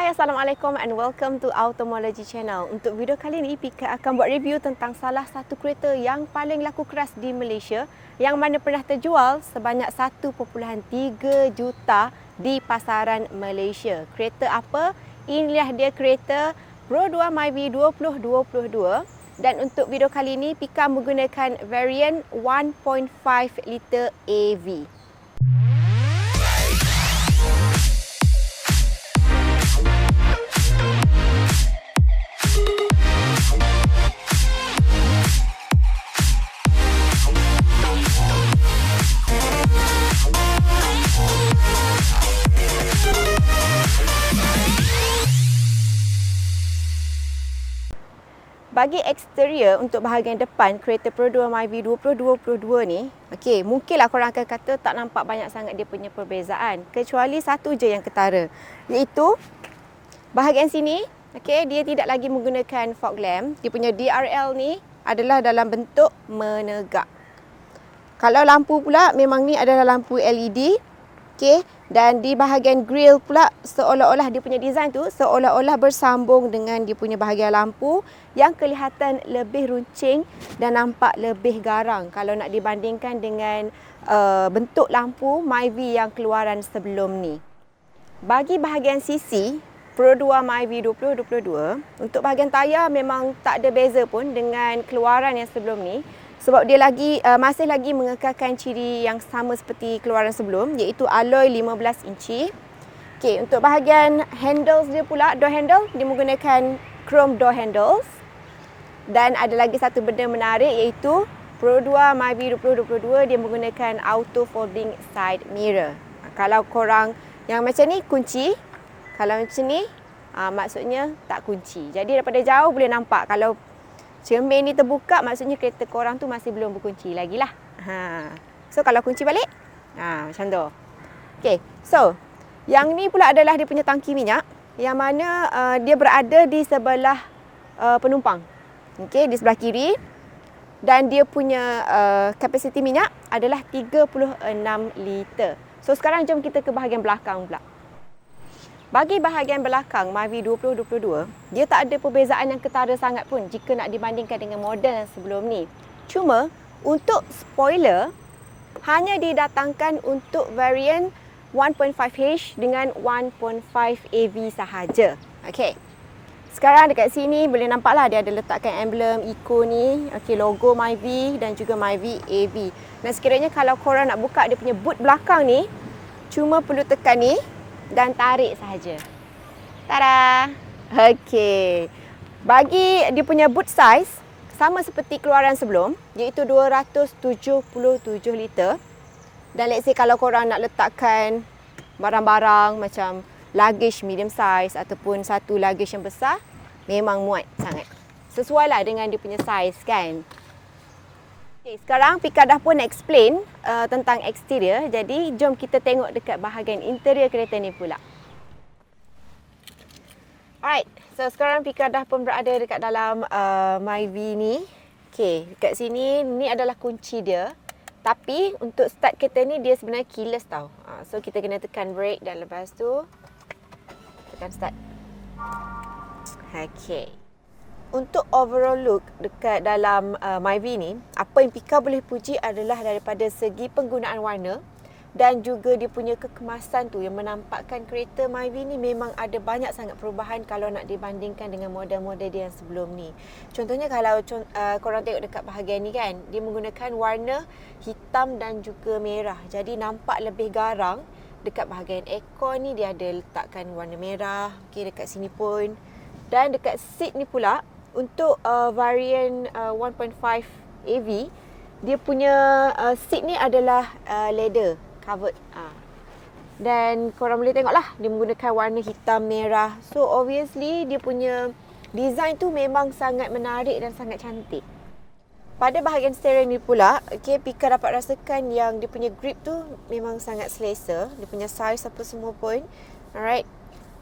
Hai, Assalamualaikum and welcome to Automology Channel. Untuk video kali ini, Pika akan buat review tentang salah satu kereta yang paling laku keras di Malaysia yang mana pernah terjual sebanyak 1.3 juta di pasaran Malaysia. Kereta apa? Inilah dia kereta Pro 2 Myvi 2022 dan untuk video kali ini, Pika menggunakan varian 1.5 liter AV. Bagi eksterior untuk bahagian depan kereta Pro 2 Myvi 2022 ni, mungkinlah korang akan kata tak nampak banyak sangat dia punya perbezaan. Kecuali satu je yang ketara, iaitu bahagian sini, dia tidak lagi menggunakan fog lamp. Dia punya DRL ni adalah dalam bentuk menegak. Kalau lampu pula memang ni adalah lampu LED. Dan di bahagian grill pula seolah-olah dia punya design tu seolah-olah bersambung dengan dia punya bahagian lampu yang kelihatan lebih runcing dan nampak lebih garang kalau nak dibandingkan dengan bentuk lampu Myvi yang keluaran sebelum ni. Bagi bahagian sisi Pro 2 Myvi 2022, untuk bahagian tayar memang tak ada beza pun dengan keluaran yang sebelum ni. Sebab dia masih lagi mengekalkan ciri yang sama seperti keluaran sebelum, iaitu alloy 15 inci. Untuk bahagian handles dia pula, door handle, dia menggunakan chrome door handles. Dan ada lagi satu benda menarik iaitu Pro 2 Myvi 2022 dia menggunakan auto folding side mirror. Kalau korang yang macam ni kunci, kalau macam ni maksudnya tak kunci. Jadi daripada jauh boleh nampak kalau cermin ni terbuka, maksudnya kereta korang tu masih belum berkunci lagi lah. So kalau kunci balik, macam tu. So yang ni pula adalah dia punya tangki minyak, yang mana dia berada di sebelah penumpang. Di sebelah kiri. Dan dia punya kapasiti minyak adalah 36 liter. So sekarang jom kita ke bahagian belakang pula. Bagi bahagian belakang Myvi 2022, dia tak ada perbezaan yang ketara sangat pun jika nak dibandingkan dengan model yang sebelum ni. Cuma untuk spoiler hanya didatangkan untuk varian 1.5H dengan 1.5 AV sahaja. Sekarang dekat sini boleh nampaklah dia ada letakkan emblem Eco ni, logo Myvi dan juga Myvi AV. Dan sekiranya kalau korang nak buka dia punya boot belakang ni, cuma perlu tekan ni dan tarik sahaja. Tada! Bagi dia punya boot size, sama seperti keluaran sebelum, iaitu 277 liter. Dan let's say kalau korang nak letakkan barang-barang macam luggage medium size ataupun satu luggage yang besar, memang muat sangat. Sesuai lah dengan dia punya size kan. Sekarang Pika dah pun explain tentang eksterior. Jadi jom kita tengok dekat bahagian interior kereta ni pula. Alright, so sekarang Pika dah pun berada dekat dalam Myvi ni. Dekat sini ni adalah kunci dia. Tapi untuk start kereta ni dia sebenarnya keyless tau. So kita kena tekan brake dan lepas tu tekan start. Untuk overall look dekat dalam Myvi ni, apa yang Pika boleh puji adalah daripada segi penggunaan warna dan juga dia punya kekemasan tu yang menampakkan kereta Myvi ni memang ada banyak sangat perubahan kalau nak dibandingkan dengan model-model dia yang sebelum ni. Contohnya kalau korang tengok dekat bahagian ni kan, dia menggunakan warna hitam dan juga merah. Jadi nampak lebih garang. Dekat bahagian aircon ni dia ada letakkan warna merah. Dekat sini pun. Dan dekat seat ni pula, untuk varian 1.5 AV, dia punya seat ni adalah leather covered. Dan korang boleh tengok lah, dia menggunakan warna hitam merah. So obviously dia punya design tu memang sangat menarik dan sangat cantik. Pada bahagian steering ni pula, Pika dapat rasakan yang dia punya grip tu memang sangat selesa. Dia punya size apa semua pun. Alright.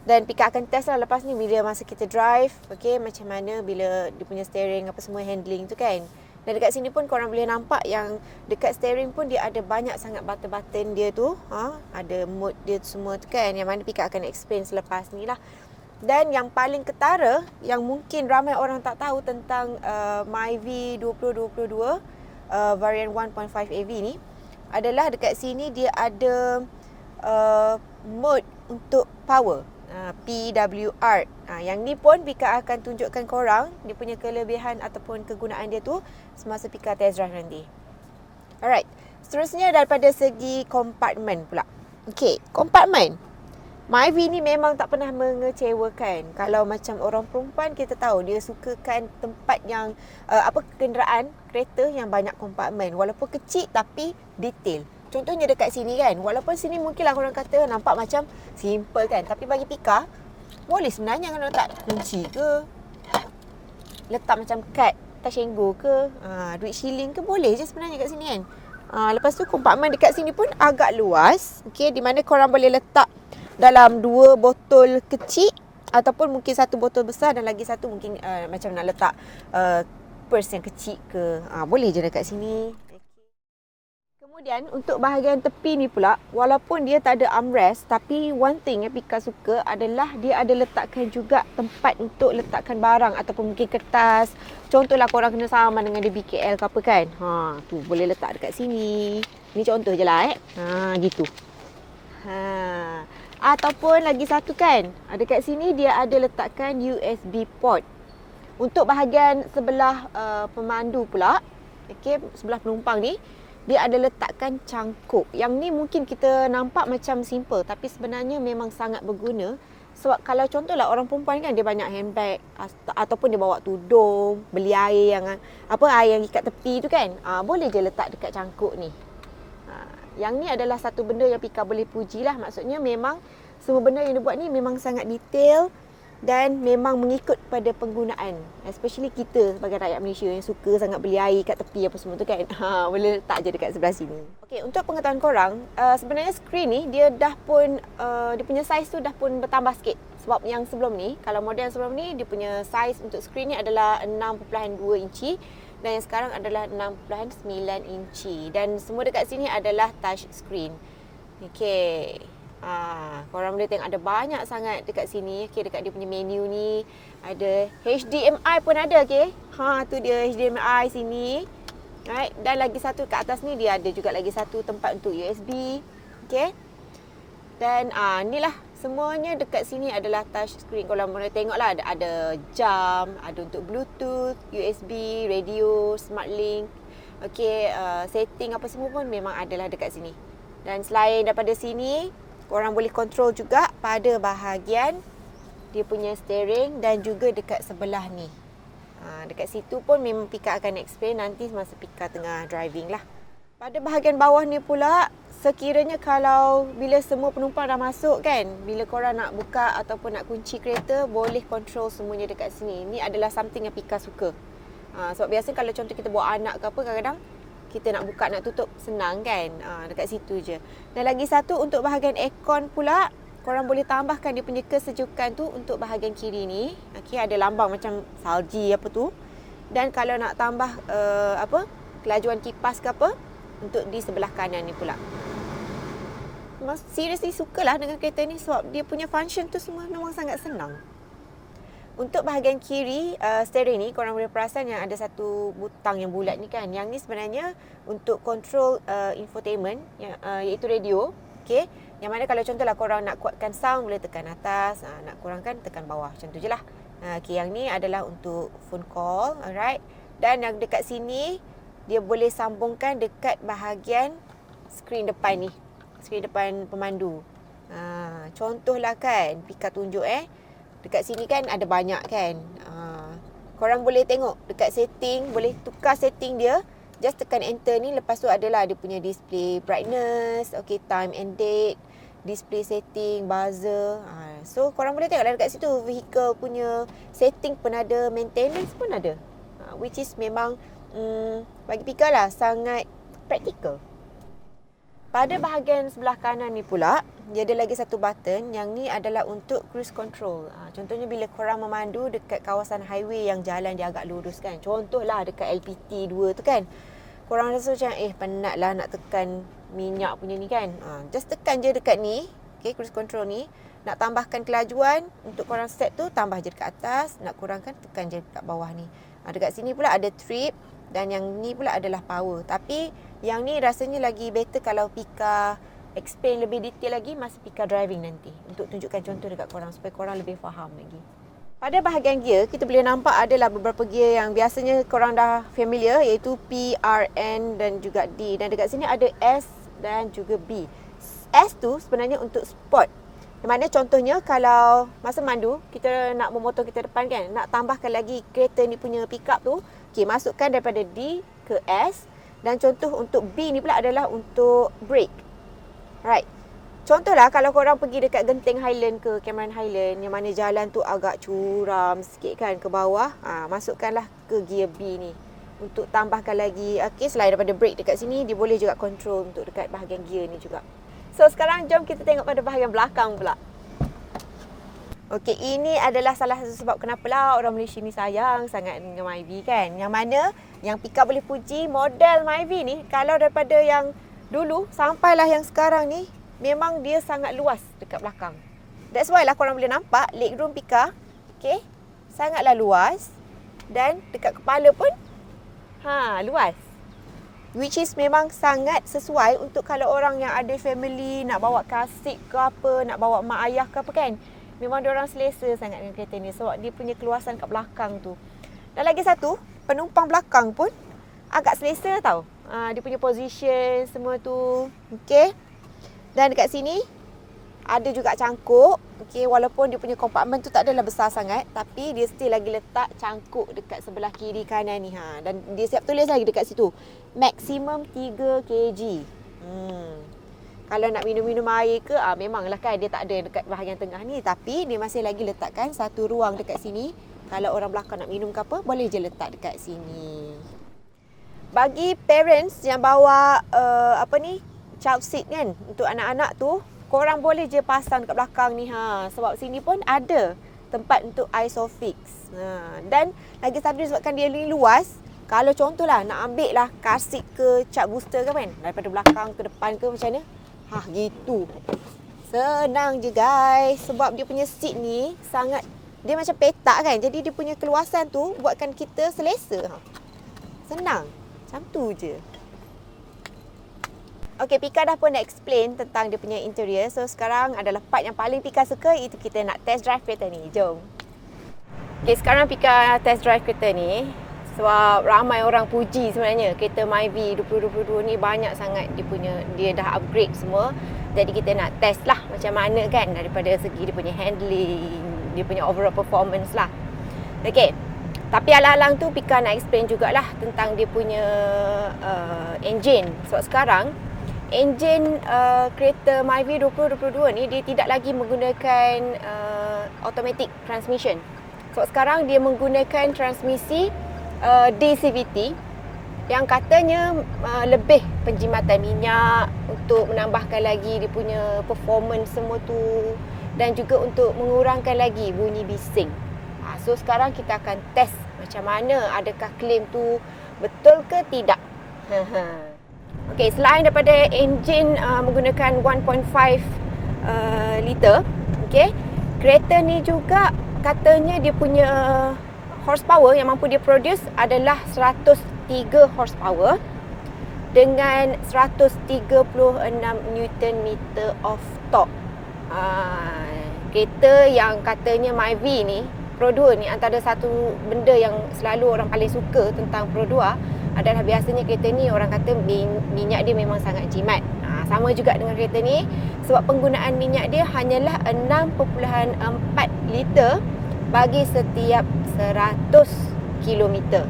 Dan Pika akan test lah lepas ni bila masa kita drive, macam mana bila dia punya steering apa semua handling tu kan. Dan dekat sini pun korang boleh nampak yang dekat steering pun dia ada banyak sangat button-button dia tu. Ada mode dia semua tu kan, yang mana Pika akan explain selepas ni lah. Dan yang paling ketara, yang mungkin ramai orang tak tahu tentang Myvi 2022 varian 1.5 AV ni, adalah dekat sini dia ada mode untuk power, PWR. Yang ni pun Pika akan tunjukkan korang dia punya kelebihan ataupun kegunaan dia tu semasa Pika test drive nanti. Alright, seterusnya daripada segi kompartmen pula. Okay, kompartmen Myvi ni memang tak pernah mengecewakan. Kalau macam orang perempuan, kita tahu dia sukakan tempat yang kenderaan, kereta yang banyak kompartmen. Walaupun kecil tapi detail. Contohnya dekat sini kan, walaupun sini mungkinlah korang kata nampak macam simple kan, tapi bagi Pika, boleh sebenarnya kalau letak kunci ke, letak macam kad touch and go ke, duit shilling ke, boleh je sebenarnya kat sini kan. Lepas tu kompartmen dekat sini pun agak luas, okay, di mana korang boleh letak dalam 2 botol kecil ataupun mungkin 1 botol besar dan lagi satu mungkin macam nak letak purse yang kecil ke, boleh je dekat sini. Kemudian untuk bahagian tepi ni pula, walaupun dia tak ada armrest, tapi one thing yang Pika suka adalah dia ada letakkan juga tempat untuk letakkan barang ataupun mungkin kertas. Contohlah korang kena saman dengan dia BKL ke apa kan, tu boleh letak dekat sini. Ni contoh je lah gitu. Ataupun lagi satu kan, dekat sini dia ada letakkan USB port. Untuk bahagian sebelah pemandu pula, okay, sebelah penumpang ni, dia ada letakkan cangkuk. Yang ni mungkin kita nampak macam simple, tapi sebenarnya memang sangat berguna. Sebab kalau contohlah orang perempuan kan, dia banyak handbag ataupun dia bawa tudung, beli air yang ikat tepi tu kan, boleh je letak dekat cangkuk ni. Yang ni adalah satu benda yang Pika boleh puji lah. Maksudnya memang semua benda yang dia buat ni memang sangat detail dan memang mengikut pada penggunaan. Especially kita sebagai rakyat Malaysia yang suka sangat beli air kat tepi apa semua tu kan. Boleh letak je dekat sebelah sini. Okay, untuk pengetahuan korang, sebenarnya skrin ni dia dah pun, dia punya saiz tu dah pun bertambah sikit. Sebab yang sebelum ni, kalau model sebelum ni, dia punya saiz untuk skrin ni adalah 6.2 inci. Dan yang sekarang adalah 6.9 inci. Dan semua dekat sini adalah touch screen. Okay. Korang boleh tengok ada banyak sangat dekat sini. Okay, dekat dia punya menu ni ada HDMI pun ada. Okay. Tu dia HDMI sini. Right. Dan lagi satu kat atas ni dia ada juga lagi satu tempat untuk USB. Okay. Dan inilah semuanya dekat sini adalah touch screen. Kalau boleh tengok lah, ada jam, ada untuk Bluetooth, USB, radio, smart link. Okay, setting apa semua pun memang adalah dekat sini. Dan selain daripada sini, korang boleh control juga pada bahagian dia punya steering dan juga dekat sebelah ni. Dekat situ pun memang Pika akan explain nanti semasa Pika tengah driving lah. Pada bahagian bawah ni pula, sekiranya kalau bila semua penumpang dah masuk kan, bila korang nak buka ataupun nak kunci kereta, boleh control semuanya dekat sini. Ini adalah something yang Pika suka. Sebab biasa kalau contoh kita bawa anak ke apa, kadang-kadang kita nak buka nak tutup senang kan. Dekat situ je. Dan lagi satu untuk bahagian aircon pula, korang boleh tambahkan dia punya kesejukan tu untuk bahagian kiri ni. Okay, ada lambang macam salji apa tu. Dan kalau nak tambah kelajuan kipas ke apa, untuk di sebelah kanan ni pula. Seriously sukalah dengan kereta ni sebab dia punya function tu semua memang sangat senang. Untuk bahagian kiri steering ni, korang boleh perasan yang ada satu butang yang bulat ni kan. Yang ni sebenarnya untuk control infotainment, iaitu radio. Okay. Yang mana kalau contohlah korang nak kuatkan sound, boleh tekan atas, nak kurangkan tekan bawah. Macam tu je lah. Okay, yang ni adalah untuk phone call. Alright. Dan yang dekat sini, dia boleh sambungkan dekat bahagian skrin depan ni. Skrin depan pemandu. Contohlah kan, Pika tunjuk dekat sini kan ada banyak kan. Korang boleh tengok dekat setting, boleh tukar setting dia. Just tekan enter ni, lepas tu adalah dia punya display brightness, okay, time and date, display setting, buzzer. So korang boleh tengok dekat situ vehicle punya setting pun ada, maintenance pun ada. Which is memang bagi Pika lah sangat praktikal. Pada bahagian sebelah kanan ni pula, dia ada lagi satu button. Yang ni adalah untuk cruise control. Contohnya bila korang memandu dekat kawasan highway yang jalan dia agak lurus kan. Contohlah dekat LPT 2 tu kan. Korang rasa macam penat lah nak tekan minyak punya ni kan. Just tekan je dekat ni, okay, cruise control ni. Nak tambahkan kelajuan, untuk korang set tu tambah je dekat atas, nak kurangkan tekan je dekat bawah ni. Dekat sini pula ada trip dan yang ni pula adalah power. Tapi yang ni rasanya lagi better kalau Pika explain lebih detail lagi masa Pika driving nanti, untuk tunjukkan contoh dekat korang supaya korang lebih faham lagi. Pada bahagian gear, kita boleh nampak adalah beberapa gear yang biasanya korang dah familiar, iaitu P, R, N dan juga D. Dan dekat sini ada S dan juga B. S tu sebenarnya untuk sport. Yang mana contohnya kalau masa mandu, kita nak memotong kita depan kan, nak tambahkan lagi kereta ni punya pick up tu, okay, masukkan daripada D ke S. Dan contoh untuk B ni pula adalah untuk brake. Right. Contohlah kalau korang pergi dekat Genting Highland ke Cameron Highland, yang mana jalan tu agak curam sikit kan ke bawah, masukkanlah ke gear B ni untuk tambahkan lagi. Okay, selain daripada brake dekat sini, dia boleh juga control untuk dekat bahagian gear ni juga. So sekarang jom kita tengok pada bahagian belakang pula. Okey, ini adalah salah satu sebab kenapalah orang Malaysia ni sayang sangat dengan Myvi kan. Yang mana yang Pika boleh puji model Myvi ni, kalau daripada yang dulu sampailah yang sekarang ni, memang dia sangat luas dekat belakang. That's why lah korang boleh nampak legroom Pika, okey, sangatlah luas. Dan dekat kepala pun luas. Which is memang sangat sesuai untuk kalau orang yang ada family, nak bawa kasih ke apa, nak bawa mak ayah ke apa kan. Memang diorang selesa sangat dengan kereta ni sebab dia punya keluasan kat belakang tu. Dan lagi satu, penumpang belakang pun agak selesa tau. Dia punya position semua tu. Okay. Dan dekat sini ada juga cangkuk. Okay, walaupun dia punya kompartmen tu tak adalah besar sangat, tapi dia still lagi letak cangkuk dekat sebelah kiri kanan ni. Dan dia siap tulis lagi dekat situ, maksimum 3 kg. Kalau nak minum-minum air ke, memanglah kan dia tak ada dekat bahagian tengah ni, tapi dia masih lagi letakkan satu ruang dekat sini. Kalau orang belakang nak minum ke apa, boleh je letak dekat sini. Bagi parents yang bawa child seat kan, untuk anak-anak tu, korang boleh je pasang dekat belakang ni sebab sini pun ada tempat untuk Isofix. Dan lagi satu disebabkan dia ni luas, kalau contohlah nak ambil lah car seat ke cat booster ke kan, daripada belakang ke depan ke macam mana, gitu. Senang je guys, sebab dia punya seat ni sangat, dia macam petak kan, jadi dia punya keluasan tu buatkan kita selesa. Senang, macam tu je. Okay, Pika dah pun dah explain tentang dia punya interior. So sekarang adalah part yang paling Pika suka, itu kita nak test drive kereta ni. Jom. Okay, sekarang Pika test drive kereta ni sebab ramai orang puji sebenarnya kereta Myvi 2022 ni banyak sangat dia dah upgrade semua. Jadi kita nak test lah macam mana kan, daripada segi dia punya handling, dia punya overall performance lah. Okay, tapi alang-alang tu Pika nak explain jugalah tentang dia punya engine. Sebab sekarang enjin kereta Myvi 2022 ni dia tidak lagi menggunakan automatic transmission. So sekarang dia menggunakan transmisi DCVT yang katanya lebih penjimatan minyak untuk menambahkan lagi dia punya performance semua tu, dan juga untuk mengurangkan lagi bunyi bising. So sekarang kita akan test macam mana, adakah claim tu betul ke tidak. Okay, selain daripada enjin menggunakan 1.5 liter, okay, kereta ni juga katanya dia punya horsepower yang mampu dia produce adalah 103 horsepower dengan 136 Newton meter of torque. Kereta yang katanya Myvi ni, Pro 2 ni, antara satu benda yang selalu orang paling suka tentang Pro 2 adalah biasanya kereta ni orang kata minyak dia memang sangat jimat. Sama juga dengan kereta ni, sebab penggunaan minyak dia hanyalah 6.4 liter bagi setiap 100 km.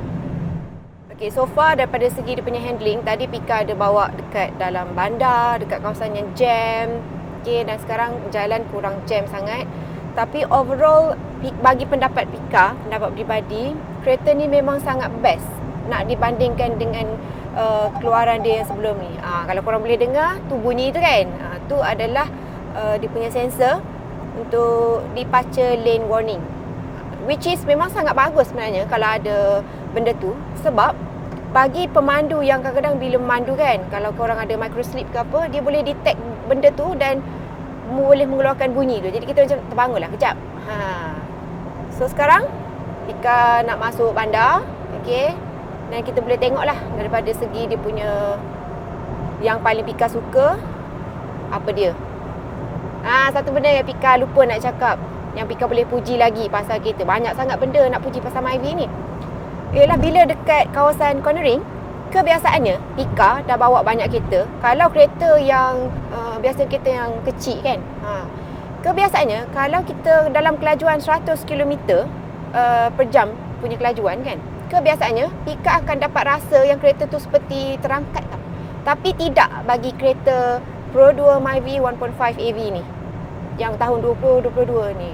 Okay, so far daripada segi dia punya handling, tadi Pika ada bawa dekat dalam bandar, dekat kawasan yang jam. Okay, dan sekarang jalan kurang jam sangat. Tapi overall, bagi pendapat Pika, pendapat peribadi, kereta ni memang sangat best nak dibandingkan dengan keluaran dia yang sebelum ni. Kalau korang boleh dengar tu bunyi tu kan, tu adalah dia punya sensor untuk departure lane warning, which is memang sangat bagus sebenarnya kalau ada benda tu. Sebab bagi pemandu yang kadang-kadang bila memandu kan, kalau korang ada microslip ke apa, dia boleh detect benda tu dan boleh mengeluarkan bunyi tu. Jadi kita macam terbangun lah kejap. So sekarang Pika nak masuk bandar. Okay. Dan kita boleh tengok lah daripada segi dia punya yang paling Pika suka apa dia. Satu benda yang Pika lupa nak cakap, yang Pika boleh puji lagi pasal kereta. Banyak sangat benda nak puji pasal Myvi ni. Ialah bila dekat kawasan cornering, kebiasaannya Pika dah bawa banyak kereta. Kalau kereta yang biasa kereta yang kecil kan, kebiasaannya kalau kita dalam kelajuan 100 km per jam punya kelajuan kan, kebiasaannya Pika akan dapat rasa yang kereta tu seperti terangkat tau. Tapi tidak bagi kereta Pro 2 Myvi 1.5 AV ni yang tahun 2022 ni.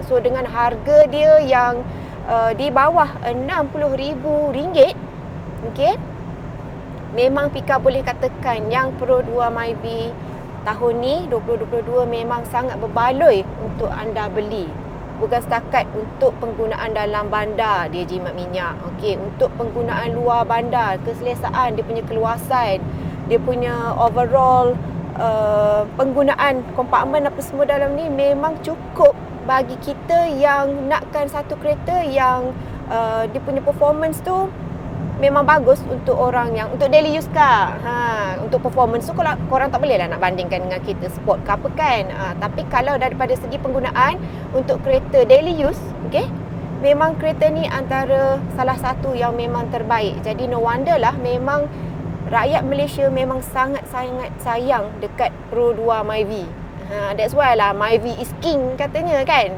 So dengan harga dia yang di bawah RM60,000, okay, memang Pika boleh katakan yang Pro 2 Myvi tahun ni 2022 memang sangat berbaloi untuk anda beli. Bukan setakat untuk penggunaan dalam bandar dia jimat minyak. Okey, untuk penggunaan luar bandar, keselesaan dia punya keluasan, dia punya overall penggunaan kompartmen apa semua dalam ni memang cukup bagi kita yang nakkan satu kereta yang dia punya performance tu memang bagus untuk orang yang untuk daily use car. Untuk performance tu korang tak boleh lah nak bandingkan dengan kereta sport ke apa kan. Tapi kalau daripada segi penggunaan untuk kereta daily use, okay, memang kereta ni antara salah satu yang memang terbaik. Jadi no wonder lah memang rakyat Malaysia memang sangat-sangat sayang dekat Pro 2 Myvi. That's why lah Myvi is king katanya kan.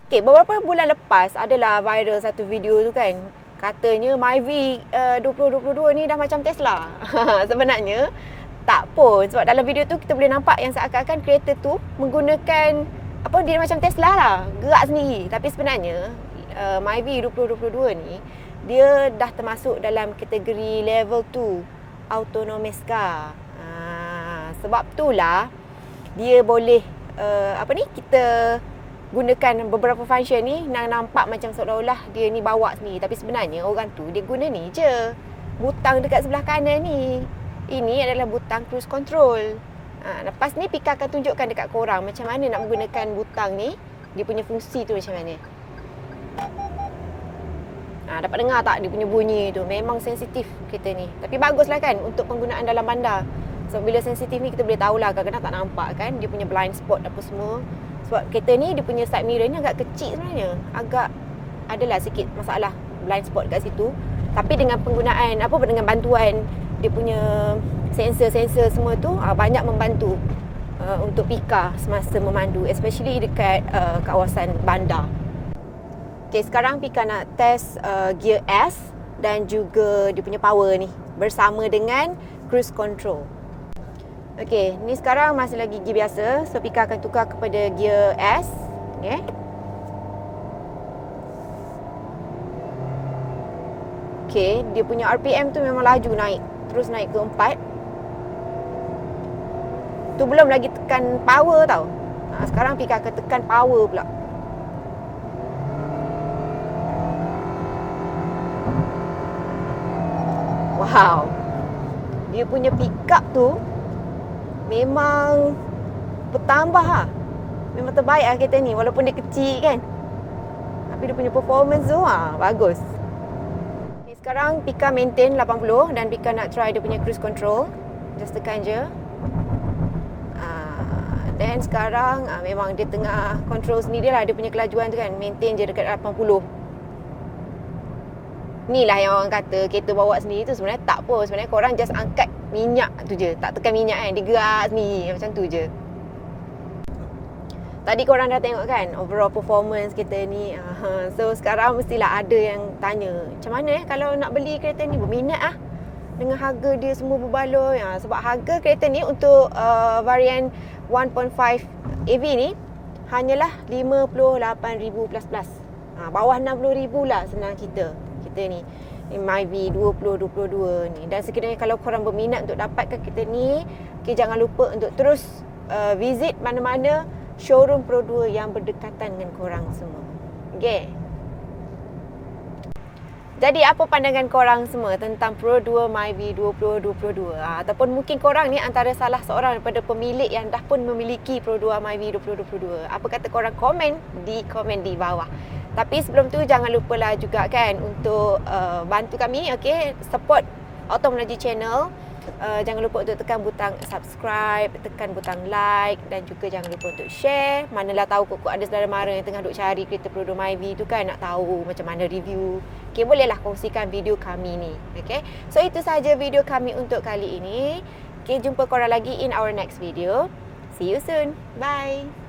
Okay, beberapa bulan lepas adalah viral satu video tu kan. Katanya Myvi 2022 ni dah macam Tesla. Sebenarnya tak pun. Sebab dalam video tu kita boleh nampak yang seakan-akan kereta tu menggunakan apa, dia macam Tesla lah, gerak sendiri. Tapi sebenarnya Myvi 2022 ni dia dah termasuk dalam kategori level 2 autonomous car. Sebab itulah dia boleh kita gunakan beberapa function ni nampak macam seolah-olah dia ni bawa sendiri. Tapi sebenarnya orang tu dia guna ni je, butang dekat sebelah kanan ni. Ini adalah butang cruise control. Lepas ni Pika akan tunjukkan dekat korang macam mana nak menggunakan butang ni, dia punya fungsi tu macam mana. Dapat dengar tak dia punya bunyi tu? Memang sensitif kereta ni. Tapi baguslah kan untuk penggunaan dalam bandar. So bila sensitif ni kita boleh tahulah kadang-kadang tak nampak kan dia punya blind spot apa semua. Sebab kereta ni dia punya side mirror ni agak kecil sebenarnya. Agak adalah sikit masalah blind spot kat situ. Tapi dengan penggunaan dengan bantuan dia punya sensor-sensor semua tu banyak membantu untuk Pika semasa memandu, especially dekat kawasan bandar. Okay, sekarang Pika nak test gear S dan juga dia punya power ni bersama dengan cruise control. Okay, ni sekarang masih lagi gear biasa. So Pika akan tukar kepada gear S. Okay. Okay, dia punya RPM tu memang laju naik. Terus naik ke 4. Tu belum lagi tekan power tau. Sekarang Pika akan tekan power pula. Wow. Dia punya pick up tu memang bertambah lah. Memang terbaik lah kereta ni. Walaupun dia kecil kan, tapi dia punya performance tu bagus. Okay, sekarang Pika maintain 80 dan Pika nak try dia punya cruise control. Just tekan je. Dan sekarang memang dia tengah control sendiri lah dia punya kelajuan tu kan. Maintain je dekat 80. Ni lah yang orang kata kereta bawa sendiri tu sebenarnya tak pun. Sebenarnya korang just angkat minyak tu je. Tak tekan minyak kan, dia gerak sendiri. Macam tu je. Tadi korang dah tengok kan overall performance kereta ni. So sekarang mestilah ada yang tanya, macam mana kalau nak beli kereta ni, berminat dengan harga dia semua berbaloi. Sebab harga kereta ni untuk varian 1.5 AV ni hanyalah 58,000 plus. Bawah 60,000 lah senang cerita. Kita ni Myvi 2022 ni. Dan sekiranya kalau korang berminat untuk dapatkan kereta ni, okay, jangan lupa untuk terus visit mana-mana showroom Pro 2 yang berdekatan dengan korang semua. Okay. Jadi apa pandangan korang semua tentang Pro 2 Myvi 2 Pro 2 Pro 2? Ataupun mungkin korang ni antara salah seorang daripada pemilik yang dah pun memiliki Pro 2 Myvi 2 Pro 2 Pro 2. Apa kata korang? Komen di bawah. Tapi sebelum tu jangan lupalah juga kan untuk bantu kami, okay? Support Automonology Channel. Jangan lupa untuk tekan butang subscribe, tekan butang like dan juga jangan lupa untuk share. Manalah tahu kok ada saudara mara yang tengah duk cari kereta Pro 2 Myvi tu kan, nak tahu macam mana review. Okay, bolehlah kongsikan video kami ni. Okay, so itu sahaja video kami untuk kali ini. Okay, jumpa korang lagi in our next video. See you soon. Bye.